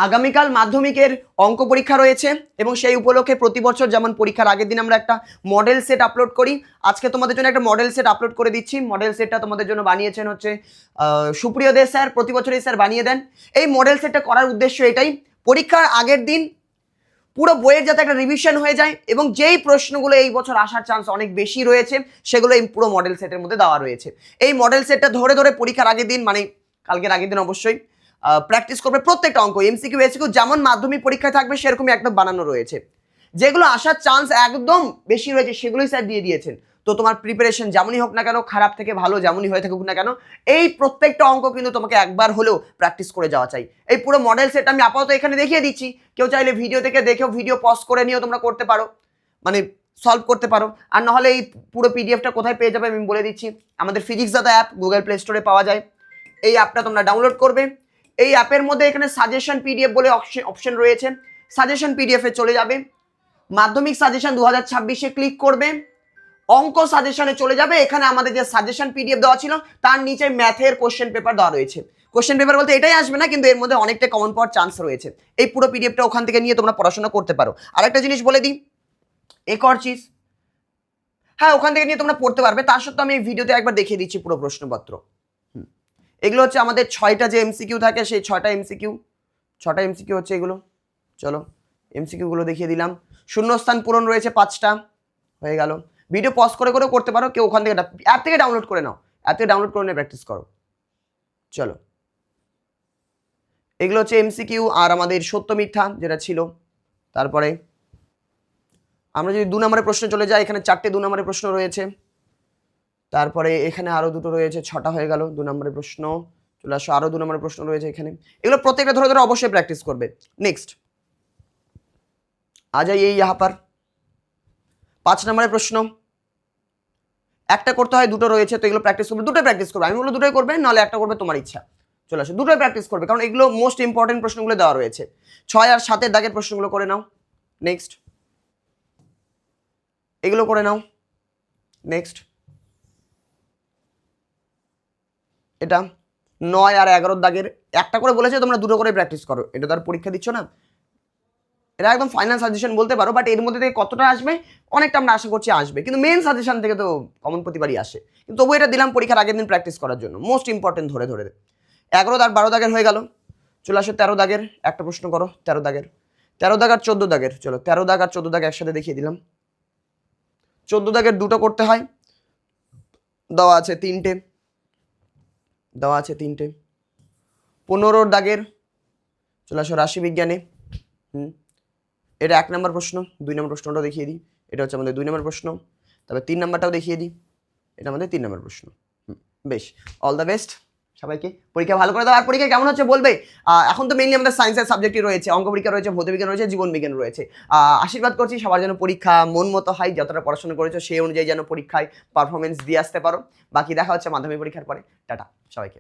আগামীকাল মাধ্যমিকের অঙ্ক পরীক্ষা রয়েছে এবং সেই উপলক্ষে প্রতি বছর যেমন পরীক্ষার আগের দিন আমরা একটা মডেল সেট আপলোড করি, আজকে তোমাদের জন্য একটা মডেল সেট আপলোড করে দিচ্ছি। মডেল সেটটা তোমাদের জন্য বানিয়েছেন হচ্ছে সুপ্রিয় দে স্যার, প্রতি বছরই স্যার বানিয়ে দেন। এই মডেল সেটটা করার উদ্দেশ্য এটাই, পরীক্ষার আগের দিন পুরো বইয়ের যাতে একটা রিভিশন হয়ে যায় এবং যেই প্রশ্নগুলো এই বছর আসার চান্স অনেক বেশি রয়েছে সেগুলো এই পুরো মডেল সেটের মধ্যে দেওয়া রয়েছে। এই মডেল সেটটা ধরে ধরে পরীক্ষার আগের দিন, মানে কালকের আগের দিন অবশ্যই প্র্যাকটিস করবে প্রত্যেকটা অঙ্ক, এমসিকিউ এসিকিউ যেমন মাধ্যমিক পরীক্ষায় থাকবে সেরকমই একদম বানানো রয়েছে। যেগুলো আসার চান্স একদম বেশি রয়েছে সেগুলোই স্যার দিয়ে দিয়েছেন। তো তোমার প্রিপারেশন যেমনই হোক না কেন, খারাপ থেকে ভালো যেমনই হয়ে থাকুক না কেন, এই প্রত্যেকটা অঙ্ক কিন্তু তোমাকে একবার হলেও প্র্যাকটিস করে যাওয়া চাই। এই পুরো মডেল সেট আমি আপাতত এখানে দেখিয়ে দিচ্ছি, কেউ চাইলে ভিডিও থেকে দেখেও ভিডিও পজ করে নিয়েও তোমরা করতে পারো, মানে সলভ করতে পারো। আর নাহলে এই পুরো পিডিএফটা কোথায় পেয়ে যাবে আমি বলে দিচ্ছি, আমাদের ফিজিক্স দাদা অ্যাপ গুগল প্লে স্টোরে পাওয়া যায়। এই অ্যাপটা তোমরা ডাউনলোড করবে। এই অ্যাপের মধ্যে এখানে সাজেশন পিডিএফ বলে অপশন রয়েছে, সাজেশন পিডিএফে চলে যাবে, মাধ্যমিক সাজেশন 2026-এ ক্লিক করবে, অঙ্ক সাজেশনে চলে যাবে। এখানে আমাদের যে সাজেশন পিডিএফ দেওয়া ছিল তার নিচে ম্যাথের কোশ্চেন পেপার দেওয়া রয়েছে। কোশ্চেন পেপার বলতে এটাই আসবে না, কিন্তু এর মধ্যে অনেকটা কমন পাওয়ার চান্স রয়েছে। এই পুরো পিডিএফটা ওখান থেকে নিয়ে তোমরা পড়াশোনা করতে পারো। আরেকটা জিনিস বলে দিই, এক আর চিজ, হ্যাঁ ওখান থেকে নিয়ে তোমরা পড়তে পারবে, তার সত্ত্বেও আমি এই ভিডিওতে একবার দেখিয়ে দিচ্ছি পুরো প্রশ্নপত্র। এগুলো হচ্ছে আমাদের 6টা যে এমসিকিউ থাকে, সেই 6টা এমসিকিউ হচ্ছে এগুলো। চলো এমসিকিউগুলো দেখিয়ে দিলাম। শূন্যস্থান পূরণ রয়েছে 5টা, হয়ে গেল। ভিডিও পজ করে করেও করতে পারো, কেউ ওখান থেকে অ্যাপ থেকে ডাউনলোড করে নাও, অ্যাপ থেকে ডাউনলোড করে নিয়ে প্র্যাকটিস করো। চলো এগুলো হচ্ছে এমসিকিউ আর আমাদের সত্য মিথ্যা যেটা ছিল। তারপরে আমরা যদি 2 নম্বরের প্রশ্ন চলে যাই, এখানে 4টে 2 নম্বরের প্রশ্ন রয়েছে। তারপরে এখানে আরো 2টো রয়েছে, 6টা হয়ে গেল 2 নম্বরের প্রশ্ন। চলে আসো, আরো 2 নম্বরের প্রশ্ন রয়েছে এখানে। এগুলো প্রত্যেকটা ধরে ধরে অবশ্যই প্র্যাকটিস করবে। নেক্সট आ जाइए यहाँ पर 5 নম্বরের প্রশ্ন। একটা করতে হয়, 2টো রয়েছে, তো এগুলো প্র্যাকটিস করবে, দুটোই প্র্যাকটিস করবে। আমি বলবো দুটোই করবে, নাহলে একটা করবে, তোমার ইচ্ছা। চলে আসো, দুটোই প্র্যাকটিস করবে, কারণ এগুলো মোস্ট ইম্পর্টেন্ট প্রশ্নগুলো দেওয়া রয়েছে। 6 আর 7-এর দাগের প্রশ্নগুলো করে নাও। নেক্সট এগুলো করে নাও। নেক্সট এটা 9 আর 11-এর দাগের একটা করে বলেছে, তোমরা দুটো করে প্র্যাকটিস করো। এটা তো আর পরীক্ষা দিচ্ছ না, এটা একদম ফাইনাল সাজেশন বলতে পারো, বাট এর মধ্যে থেকে কতটা আসবে অনেকটা আমরা আশা করছি আসবে, কিন্তু মেন সাজেশন থেকে তো কমন প্রতিবারই আসে। কিন্তু তবু এটা দিলাম পরীক্ষার আগের দিন প্র্যাকটিস করার জন্য, মোস্ট ইম্পর্টেন্ট ধরে ধরে। 11 দাগ 12 দাগের হয়ে গেল। চলে আসো 13 দাগের একটা প্রশ্ন করো। 13 দাগের 13 দাগ আর 14 দাগের, চলো 13 দাগ আর 14 দাগ একসাথে দেখিয়ে দিলাম। 14 দাগের দুটো করতে হয়, দেওয়া আছে 3টে, 15 দাগের চলে আসো রাশি বিজ্ঞানে। এটা 1 নম্বর প্রশ্ন। 2 নম্বর প্রশ্নটাও দেখিয়ে দিই, এটা হচ্ছে আমাদের 2 নম্বর প্রশ্ন। তবে 3 নম্বরটাও দেখিয়ে দিই, এটা আমাদের 3 নম্বর প্রশ্ন। বেশ, অল দ্য বেস্ট সবাইকে, পরীক্ষা ভালো করে দাও। আর পরীক্ষা কেমন হচ্ছে বলবে। এখন তো মেইনলি আমাদের সায়েন্সের সাবজেক্টই রয়েছে, অঙ্ক পরীক্ষা রয়েছে, ভৌত বিজ্ঞান রয়েছে, জীবন বিজ্ঞান রয়েছে। আশীর্বাদ করছি সবার যেন পরীক্ষা মন মতো হয়, যতটা পড়াশোনা করেছো সেই অনুযায়ী যেন পরীক্ষায় পারফরমেন্স দিয়ে আসতে পারো। বাকি দেখা হচ্ছে মাধ্যমিক পরীক্ষার পরে। টাটা সবাইকে।